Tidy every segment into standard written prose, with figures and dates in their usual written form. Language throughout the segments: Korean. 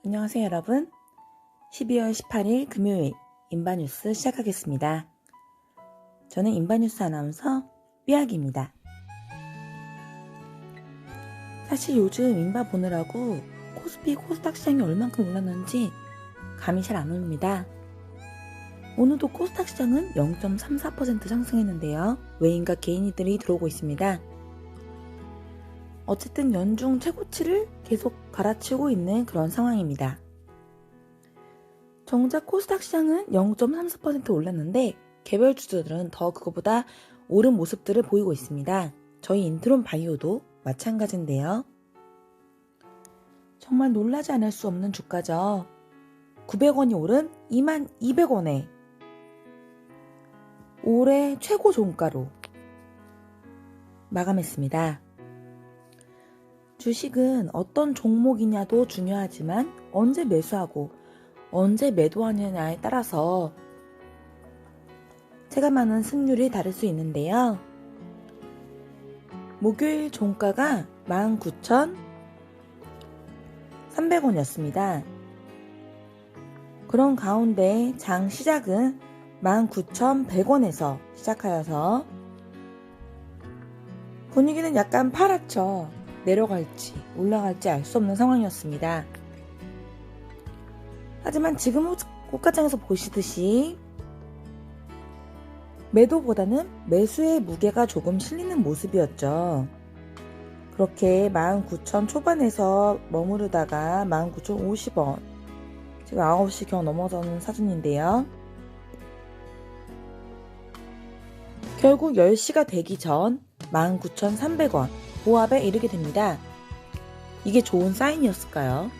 안녕하세요 여러분. 12월 18일 금요일 인바뉴스 시작하겠습니다. 저는 인바뉴스 아나운서 삐약입니다. 사실 요즘 인바 보느라고 코스피 코스닥 시장이 얼만큼 올랐는지 감이 잘 안 옵니다. 오늘도 코스닥 시장은 0.34% 상승했는데요. 외인과 개인이들이 들어오고 있습니다. 어쨌든 연중 최고치를 계속 갈아치우고 있는 그런 상황입니다. 정작 코스닥 시장은 0.34% 올랐는데 개별 주주들은 더 그거보다 오른 모습들을 보이고 있습니다. 저희 인트론 바이오도 마찬가지인데요. 정말 놀라지 않을 수 없는 주가죠. 900원이 오른 22,200원에 올해 최고 종가로 마감했습니다. 주식은 어떤 종목이냐도 중요하지만 언제 매수하고 언제 매도하느냐에 따라서 체감하는 승률이 다를 수 있는데요. 목요일 종가가 19,300원이었습니다. 그런 가운데 장 시작은 19,100원에서 시작하여서 분위기는 약간 파랗죠. 내려갈지 올라갈지 알 수 없는 상황이었습니다. 하지만 지금 호가창에서 보시듯이 매도보다는 매수의 무게가 조금 실리는 모습이었죠. 그렇게 19,000 초반에서 머무르다가 19,050원, 지금 9시 겨우 넘어서는 사진인데요. 결국 10시가 되기 전 19,300원 보합에 이르게 됩니다. 이게 좋은 사인이었을까요?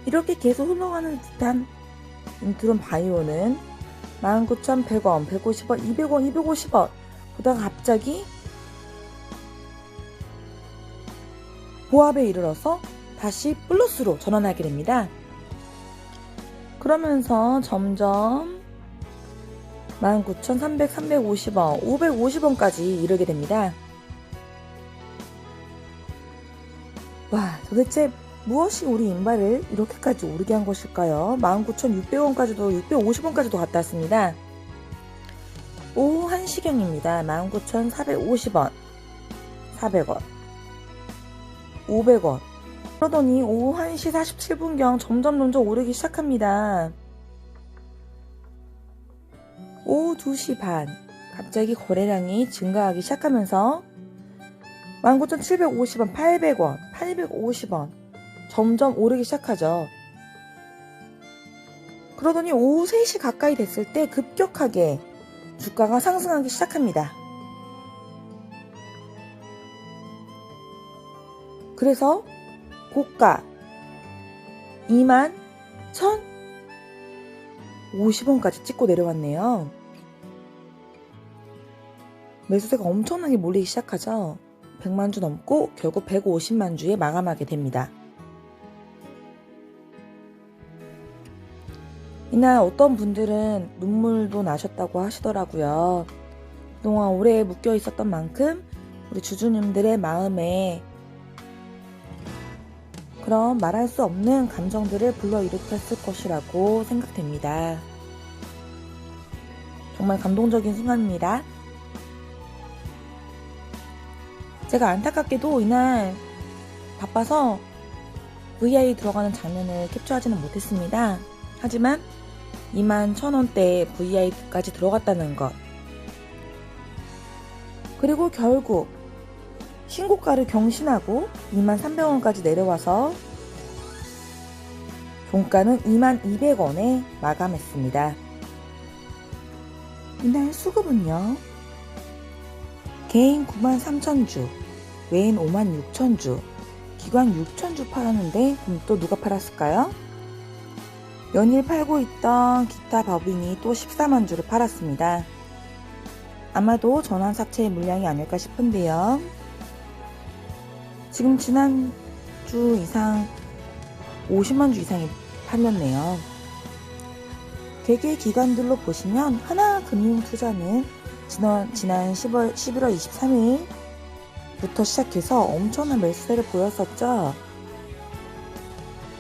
이렇게 계속 흘러가는 듯한 인트론 바이오는 19,100원, 150원, 200원, 250원 보다가 갑자기 보합에 이르러서 다시 플러스로 전환하게 됩니다. 그러면서 점점 19,300, 350원, 550원까지 이르게 됩니다. 와, 도대체 무엇이 우리 인바를 이렇게까지 오르게 한 것일까요? 19,600원까지도 650원까지도 갔다 왔습니다. 오후 1시경입니다. 19,450원, 400원, 500원. 그러더니 오후 1시 47분경 점점 오르기 시작합니다. 오후 2시 반 갑자기 거래량이 증가하기 시작하면서 19,750원, 800원, 850원 점점 오르기 시작하죠. 그러더니 오후 3시 가까이 됐을 때 급격하게 주가가 상승하기 시작합니다. 그래서 고가 21,050원까지 찍고 내려왔네요. 매수세가 엄청나게 몰리기 시작하죠. 100만 주 넘고 결국 150만 주에 마감하게 됩니다. 이날 어떤 분들은 눈물도 나셨다고 하시더라고요. 그동안 오래 묶여 있었던 만큼 우리 주주님들의 마음에 그런 말할 수 없는 감정들을 불러일으켰을 것이라고 생각됩니다. 정말 감동적인 순간입니다. 제가 안타깝게도 이날 바빠서 VI 들어가는 장면을 캡처하지는 못했습니다. 하지만 21,000원대에 VI까지 들어갔다는 것, 그리고 결국 신고가를 경신하고 23,300원까지 내려와서 종가는 22,200원에 마감했습니다. 이날 수급은요, 개인 93,000주, 외인 56,000주, 기관 6,000주 팔았는데 그럼 또 누가 팔았을까요? 연일 팔고 있던 기타 법인이 또 14만 주를 팔았습니다. 아마도 전환 삭제의 물량이 아닐까 싶은데요. 지금 지난주 이상 50만 주 이상이 팔렸네요. 개개 기관들로 보시면 하나금융투자는 지난 11월 23일부터 시작해서 엄청난 매수세를 보였었죠.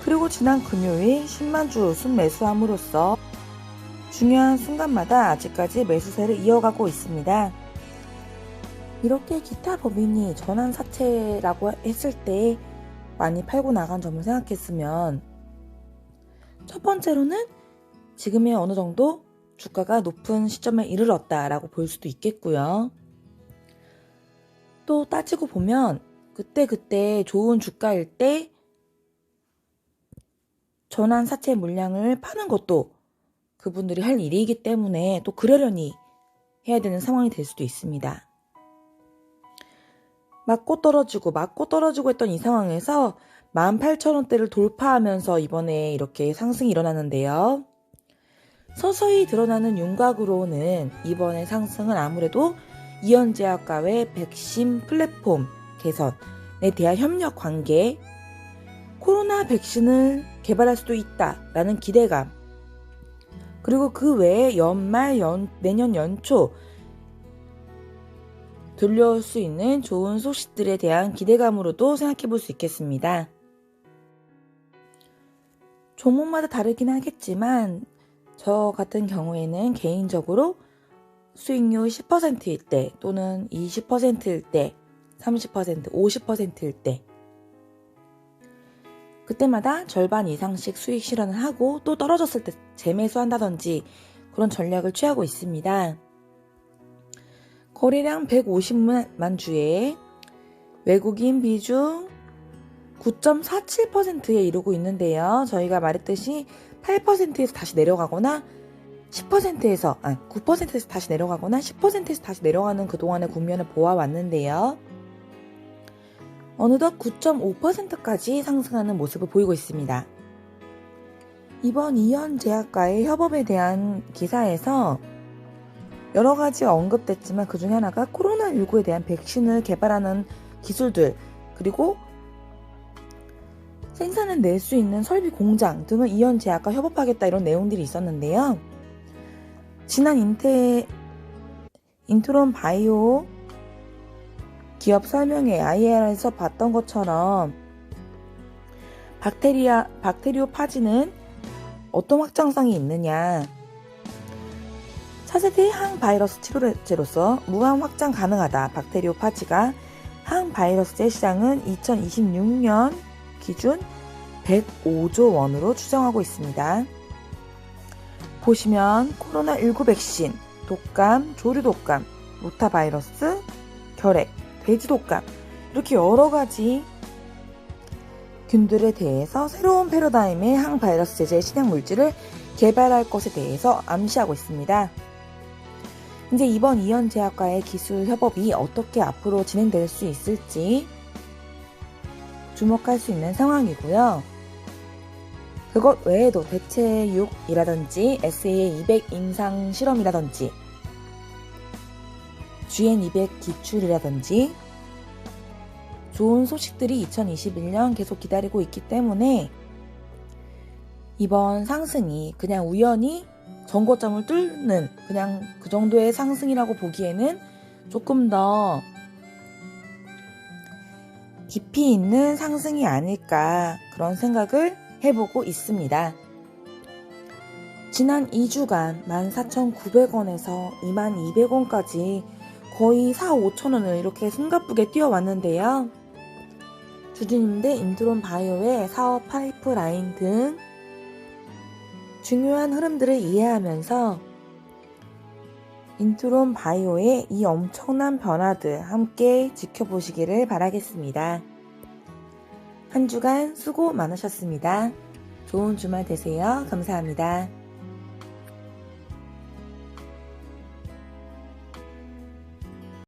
그리고 지난 금요일 10만 주 순매수함으로써 중요한 순간마다 아직까지 매수세를 이어가고 있습니다. 이렇게 기타 법인이 전환사채라고 했을 때 많이 팔고 나간 점을 생각했으면, 첫 번째로는 지금의 어느 정도 주가가 높은 시점에 이르렀다라고 볼 수도 있겠고요. 또 따지고 보면 그때 좋은 주가일 때 전환사채 물량을 파는 것도 그분들이 할 일이기 때문에 또 그러려니 해야 되는 상황이 될 수도 있습니다. 맞고 떨어지고 했던 이 상황에서 18,000원대를 돌파하면서 이번에 이렇게 상승이 일어나는데요. 서서히 드러나는 윤곽으로는 이번에 상승은 아무래도 이연제약과의 백신 플랫폼 개선에 대한 협력 관계, 코로나 백신을 개발할 수도 있다라는 기대감, 그리고 그 외에 연말, 내년 연초 들려올 수 있는 좋은 소식들에 대한 기대감으로도 생각해 볼 수 있겠습니다. 종목마다 다르긴 하겠지만 저 같은 경우에는 개인적으로 수익률 10%일 때 또는 20%일 때 30%, 50%일 때 그때마다 절반 이상씩 수익 실현을 하고 또 떨어졌을 때 재매수한다든지 그런 전략을 취하고 있습니다. 거래량 150만 주에 외국인 비중 9.47%에 이르고 있는데요. 저희가 말했듯이 8%에서 다시 내려가거나 9%에서 다시 내려가거나 10%에서 다시 내려가는 그동안의 국면을 보아왔는데요. 어느덧 9.5%까지 상승하는 모습을 보이고 있습니다. 이번 이연제약과의 협업에 대한 기사에서 여러 가지가 언급됐지만 그 중에 하나가 코로나19에 대한 백신을 개발하는 기술들, 그리고 생산을 낼 수 있는 설비 공장 등을 이연제약과 협업하겠다, 이런 내용들이 있었는데요. 지난 인트론 바이오 기업 설명회 IR에서 봤던 것처럼 박테리오파지는 어떤 확장성이 있느냐, 차세대 항바이러스 치료제로서 무한 확장 가능하다. 박테리오파지가 항바이러스제 시장은 2026년 기준 105조 원으로 추정하고 있습니다. 보시면 코로나19 백신, 독감, 조류독감, 로타바이러스, 결핵, 돼지독감, 이렇게 여러 가지 균들에 대해서 새로운 패러다임의 항바이러스 제제 신약 물질을 개발할 것에 대해서 암시하고 있습니다. 이제 이번 이연제약과의 기술 협업이 어떻게 앞으로 진행될 수 있을지 주목할 수 있는 상황이고요. 그것 외에도 대체육이라든지 SAA200 임상 실험이라든지 GN200 기출이라든지 좋은 소식들이 2021년 계속 기다리고 있기 때문에 이번 상승이 그냥 우연히 전고점을 뚫는 그냥 그 정도의 상승이라고 보기에는 조금 더 깊이 있는 상승이 아닐까, 그런 생각을 해보고 있습니다. 지난 2주간 14,900원에서 22,200원까지 거의 4,5천원을 이렇게 숨가쁘게 뛰어왔는데요. 주주님들 인트론 바이오의 사업 파이프라인 등 중요한 흐름들을 이해하면서 인트론 바이오의 이 엄청난 변화들 함께 지켜보시기를 바라겠습니다. 한 주간 수고 많으셨습니다. 좋은 주말 되세요. 감사합니다.